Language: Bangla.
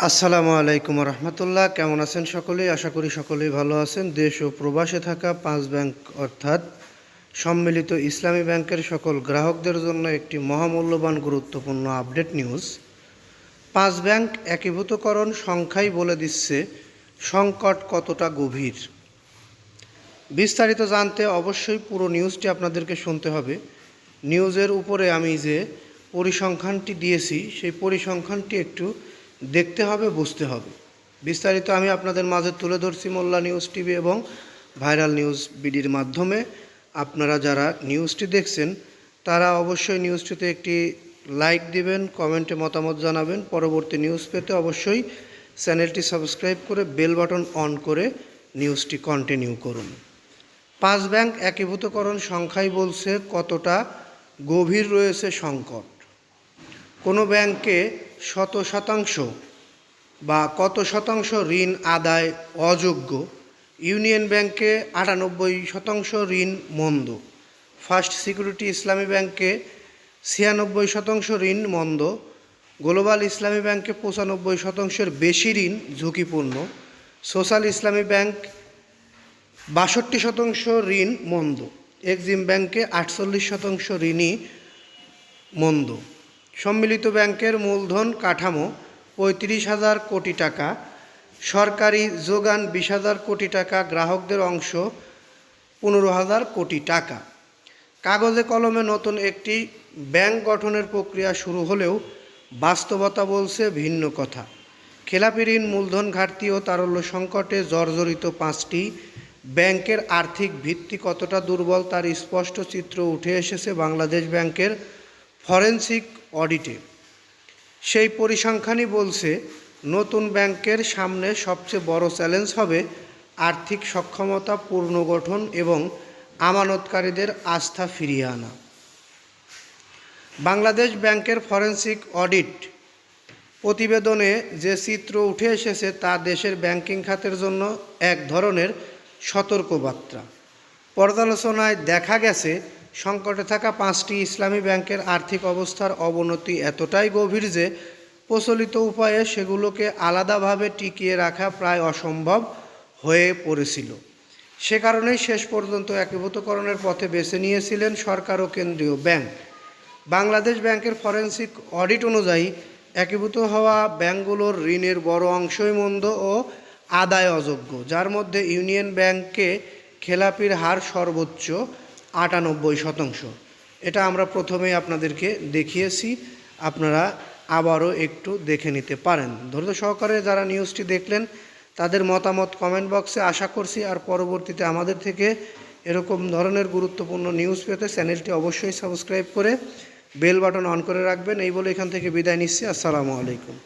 আসসালামু আলাইকুম রহমতুল্লাহ। কেমন আছেন সকলেই? আশা করি সকলেই ভালো আছেন। দেশ ও প্রবাসে থাকা 5 ব্যাংক অর্থাৎ সম্মিলিত ইসলামী ব্যাংকের সকল গ্রাহকদের জন্য একটি মহামূল্যবান গুরুত্বপূর্ণ আপডেট নিউজ। 5 ব্যাংক একীভূতকরণ সংখ্যাই বলে দিচ্ছে সংকট কতটা গভীর। বিস্তারিত জানতে অবশ্যই পুরো নিউজটি আপনাদেরকে শুনতে হবে। নিউজের উপরে আমি যে পরিসংখ্যানটি দিয়েছি সেই পরিসংখ্যানটি একটু দেখতে হবে, বুঝতে হবে। বিস্তারিত আমি আপনাদের মাঝে তুলে ধরছি মোল্লা নিউজ টিভি এবং ভাইরাল নিউজ বিডির মাধ্যমে। আপনারা যারা নিউজটি দেখছেন তারা অবশ্যই নিউজটিতে একটি লাইক দিবেন, কমেন্টে মতামত জানাবেন। পরবর্তী নিউজ পেতে অবশ্যই চ্যানেলটি সাবস্ক্রাইব করে বেল বাটন অন করে নিউজটি কন্টিনিউ করুন। 5 ব্যাংক একীভূতকরণ সংখ্যাই বলছে কতটা গভীর রয়েছে সংকট। কোনো ব্যাংকে 100% বা কত শতাংশ ঋণ আদায় অযোগ্য। ইউনিয়ন ব্যাংকে 98% ঋণ মন্দ। ফার্স্ট সিকিউরিটি ইসলামী ব্যাংকে 96% ঋণ মন্দ। গ্লোবাল ইসলামী ব্যাংকে 95%-এর বেশি ঋণ ঝুঁকিপূর্ণ। সোশ্যাল ইসলামী ব্যাংক 62% ঋণ মন্দ। এক্সিম ব্যাংকে 48% ঋণই মন্দ। সম্মিলিত ব্যাংকের মূলধন কাঠামো 35,000 কোটি টাকা, সরকারি যোগান 20,000 কোটি টাকা, গ্রাহকদের অংশ 15,000 কোটি টাকা। কাগজে কলমে নতুন একটি ব্যাংক গঠনের প্রক্রিয়া শুরু হলেও বাস্তবতা বলছে ভিন্ন কথা। খেলাপি ঋণ, মূলধন ঘাটতি ও তারল্য সংকটে জর্জরিত 5টি ব্যাংকের আর্থিক ভিত্তি কতটা দুর্বল তার স্পষ্ট চিত্র উঠে এসেছে বাংলাদেশ ব্যাংকের ফরেনসিক অডিটে। সেই পরিসংখ্যানই বলছে নতুন ব্যাংকের সামনে সবচেয়ে বড় চ্যালেঞ্জ হবে আর্থিক সক্ষমতা পুনর্গঠন এবং আমানতকারীদের আস্থা ফিরিয়ে আনা। বাংলাদেশ ব্যাংকের ফরেনসিক অডিট প্রতিবেদনে যে চিত্র উঠে এসেছে তা দেশের ব্যাংকিং খাতের জন্য এক ধরনের সতর্কবার্তা। পর্যালোচনায় দেখা গেছে সংকটে থাকা 5টি ইসলামী ব্যাংকের আর্থিক অবস্থার অবনতি এতটাই গভীর যে প্রচলিত উপায়ে সেগুলোকে আলাদাভাবে টিকিয়ে রাখা প্রায় অসম্ভব হয়ে পড়েছিল। সে কারণেই শেষ পর্যন্ত একীভূতকরণের পথে বেছে নিয়েছিলেন সরকার ও কেন্দ্রীয় ব্যাংক। বাংলাদেশ ব্যাংকের ফরেনসিক অডিট অনুযায়ী একীভূত হওয়া ব্যাংকগুলোর ঋণের বড় অংশই মন্দ ও আদায় অযোগ্য, যার মধ্যে ইউনিয়ন ব্যাংকে খেলাপির হার সর্বোচ্চ 98%। এটা আমরা প্রথমেই আপনাদেরকে দেখিয়েছি, আপনারা আবারও একটু দেখে নিতে পারেন। ধৈর্য সহকারে যারা নিউজটি দেখলেন তাদের মতামত কমেন্ট বক্সে আশা করছি। আর পরবর্তীতে আমাদের থেকে এরকম ধরনের গুরুত্বপূর্ণ নিউজ পেতে চ্যানেলটি অবশ্যই সাবস্ক্রাইব করে বেল বাটন অন করে রাখবেন। এই বলে এখান থেকে বিদায় নিচ্ছি। আসসালামু আলাইকুম।